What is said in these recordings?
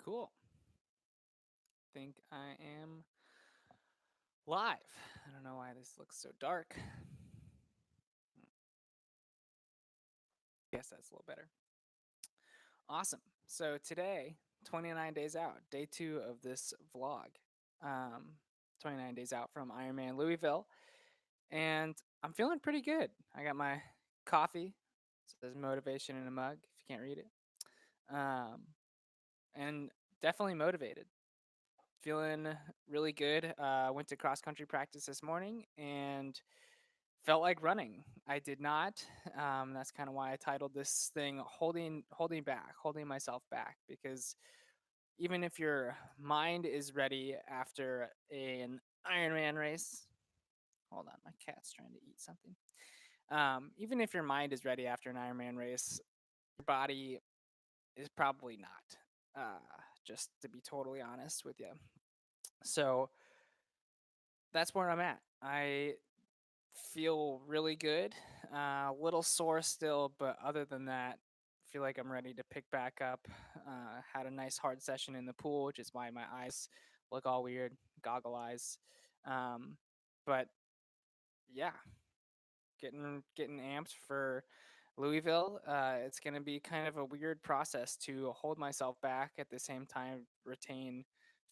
Cool. Think I am live. I don't know why this looks so dark. Guess that's a little better. Awesome. So today, 29 days out, day two of this vlog. Um, 29 days out from Ironman Louisville, and I'm feeling pretty good. I got my coffee. It says motivation in a mug. If you can't read it, um, and definitely motivated. Feeling really good. Went to cross country practice this morning and felt like running. I did not. That's kind of why I titled this thing "Holding Myself Back," because even if your mind is ready after an Ironman race, hold on, my cat's trying to eat something. Even if your mind is ready after an Ironman race, your body is probably not. Just to be totally honest with you. So that's where I'm at. I feel really good. A little sore still, but other than that, feel like I'm ready to pick back up. Had a nice hard session in the pool, which is why my eyes look all weird, goggle eyes. Um, but yeah, getting amped for Louisville. It's gonna be kind of a weird process to hold myself back at the same time retain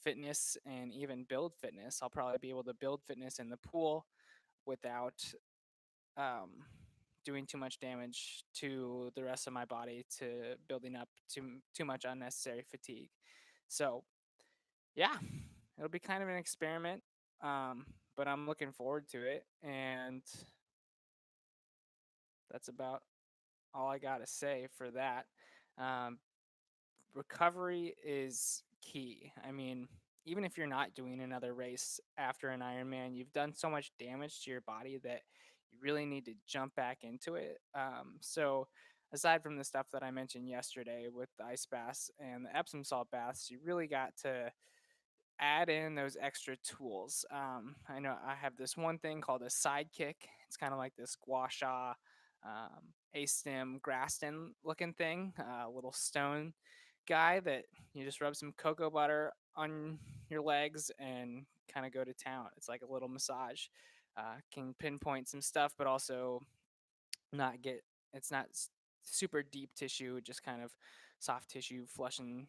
fitness and even build fitness. I'll probably be able to build fitness in the pool without um, doing too much damage to the rest of my body to building up too much unnecessary fatigue. So yeah, it'll be kind of an experiment, but I'm looking forward to it, and that's about all I gotta say for that. Um, Recovery is key. I mean, even if you're not doing another race after an Ironman, you've done so much damage to your body that you really need to jump back into it. So, aside from the stuff that I mentioned yesterday with the ice baths and the Epsom salt baths, you really got to add in those extra tools. I know I have this one thing called a sidekick. It's kind of like this gua sha, A-stem, Graston looking thing, a little stone guy that you just rub some cocoa butter on your legs and kind of go to town. It's like a little massage. Can pinpoint some stuff, but also not get it's not super deep tissue, just kind of soft tissue flushing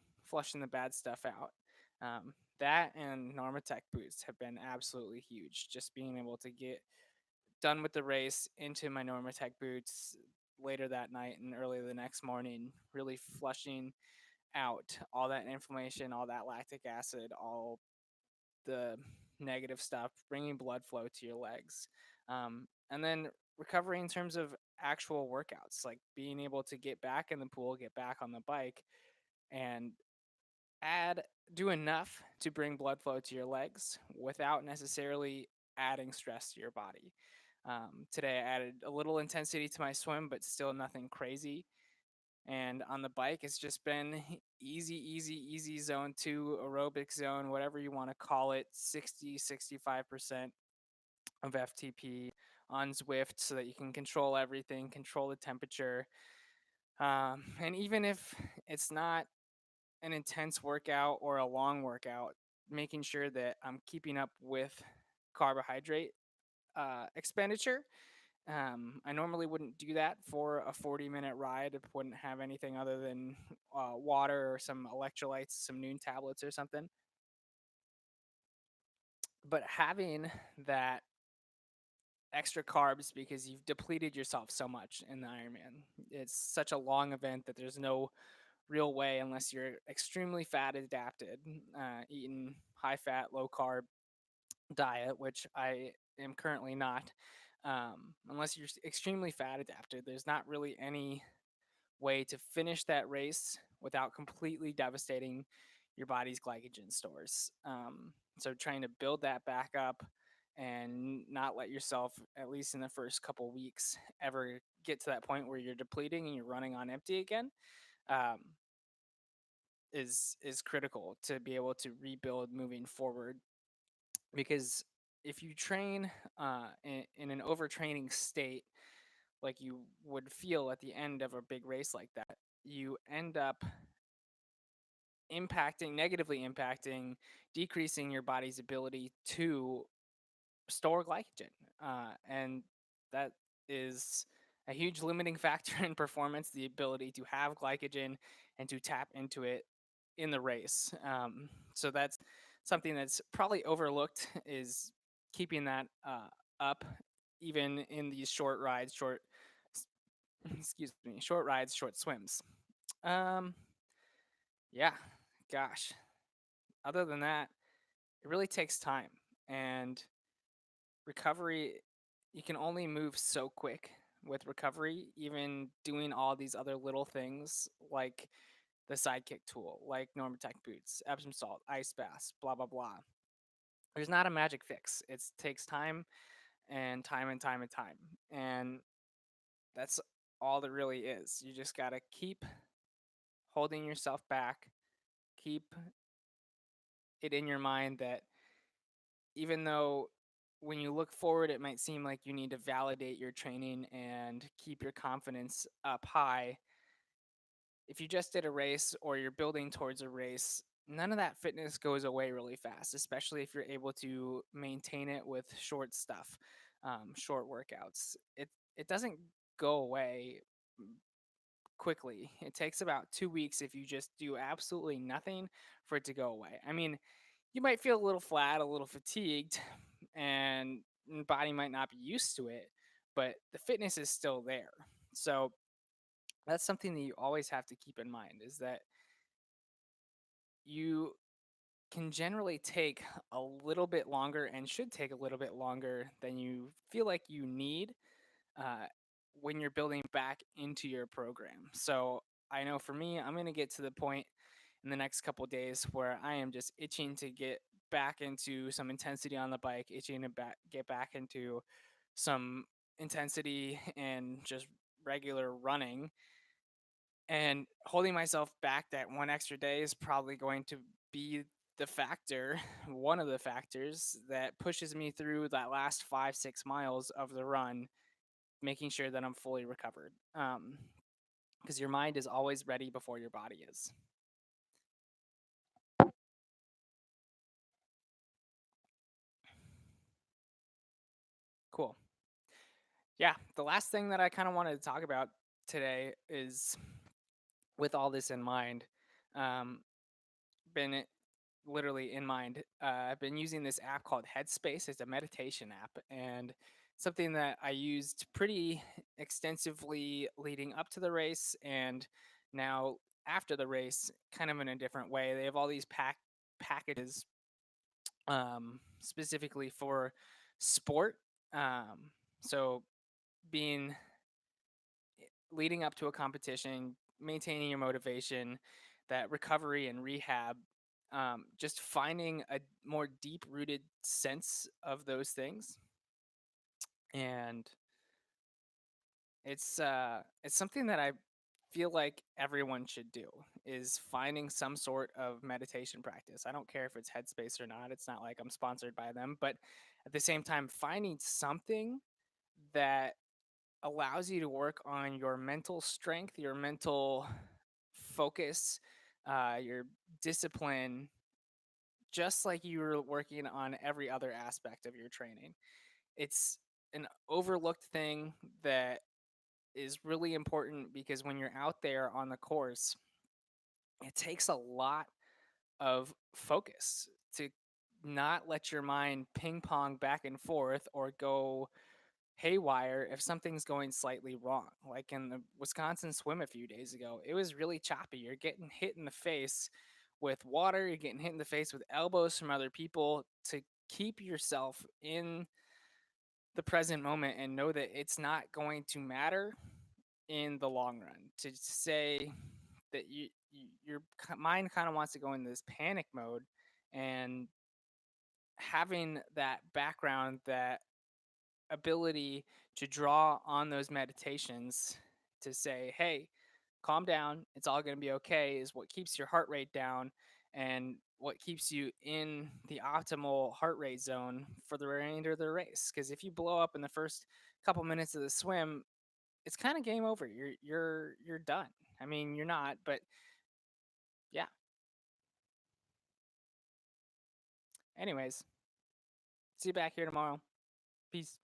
the bad stuff out. That and Normatec boots have been absolutely huge. Just being able to get done with the race into my Normatec boots later that night and early the next morning, really flushing out all that inflammation, all that lactic acid, all the negative stuff, bringing blood flow to your legs. And then recovery in terms of actual workouts, like being able to get back in the pool, get back on the bike, and add do enough to bring blood flow to your legs without necessarily adding stress to your body. Today I added a little intensity to my swim, but still nothing crazy. And on the bike, it's just been easy zone two, aerobic zone, whatever you want to call it, 65% of FTP on Zwift so that you can control everything, control the temperature. And even if it's not an intense workout or a long workout, making sure that I'm keeping up with carbohydrate expenditure. I normally wouldn't do that for a 40-minute ride. It wouldn't have anything other than water or some electrolytes, some noon tablets or something. But having that extra carbs because you've depleted yourself so much in the Ironman. It's such a long event that there's no real way unless you're extremely fat adapted, eating high fat, low carb diet, which I am currently not. Unless you're extremely fat adapted, there's not really any way to finish that race without completely devastating your body's glycogen stores. So trying to build that back up and not let yourself, at least in the first couple weeks, ever get to that point where you're depleting and you're running on empty again, um, is critical to be able to rebuild moving forward. Because if you train in an overtraining state, like you would feel at the end of a big race like that, you end up negatively impacting, decreasing your body's ability to store glycogen. And that is a huge limiting factor in performance, the ability to have glycogen and to tap into it in the race. So that's something that's probably overlooked, is keeping that up, even in these short rides, excuse me, short rides, short swims. Um, yeah, gosh. Other than that, it really takes time, and recovery, you can only move so quick with recovery, even doing all these other little things like the sidekick tool, like Normatec boots, Epsom salt, ice baths, blah blah blah. There's not a magic fix. It takes time and time and time and time. And that's all there really is. You just got to keep holding yourself back, keep it in your mind that even though when you look forward, it might seem like you need to validate your training and keep your confidence up high. If you just did a race or you're building towards a race, none of that fitness goes away really fast, especially if you're able to maintain it with short stuff, short workouts. It doesn't go away quickly. It takes about 2 weeks if you just do absolutely nothing for it to go away. I mean, you might feel a little flat, a little fatigued, and your body might not be used to it, but the fitness is still there. So that's something that you always have to keep in mind, is that you can generally take a little bit longer, and should take a little bit longer than you feel like you need, uh, when you're building back into your program. So I know for me, I'm going to get to the point in the next couple days where I am just itching to get back into some intensity on the bike, itching to get back into some intensity and just regular running. And holding myself back that one extra day is probably going to be the factor, one of the factors that pushes me through that last 5, 6 miles of the run, making sure that I'm fully recovered. Because your mind is always ready before your body is. Cool. Yeah. The last thing that I kind of wanted to talk about today is, with all this in mind, um, been literally in mind. I've been using this app called Headspace. It's a meditation app, and something that I used pretty extensively leading up to the race, and now after the race, kind of in a different way. They have all these packages, specifically for sport. So being leading up to a competition, maintaining your motivation, that recovery and rehab, just finding a more deep rooted sense of those things. And it's something that I feel like everyone should do, is finding some sort of meditation practice. I don't care if it's Headspace or not. It's not like I'm sponsored by them, but at the same time, finding something that allows you to work on your mental strength, your mental focus, your discipline, just like you were working on every other aspect of your training. It's an overlooked thing that is really important, because when you're out there on the course, it takes a lot of focus to not let your mind ping pong back and forth or go haywire if something's going slightly wrong. Like in the Wisconsin swim a few days ago, it was really choppy. You're getting hit in the face with water, you're getting hit in the face with elbows from other people. To keep yourself in the present moment and know that it's not going to matter in the long run. To say that your mind kind of wants to go into this panic mode, and having that background, that ability to draw on those meditations to say, hey, calm down, it's all going to be okay, is what keeps your heart rate down and what keeps you in the optimal heart rate zone for the remainder of the race. Because if you blow up in the first couple minutes of the swim, it's kind of game over. You're done. I mean, you're not, but yeah. Anyways, see you back here tomorrow. Peace.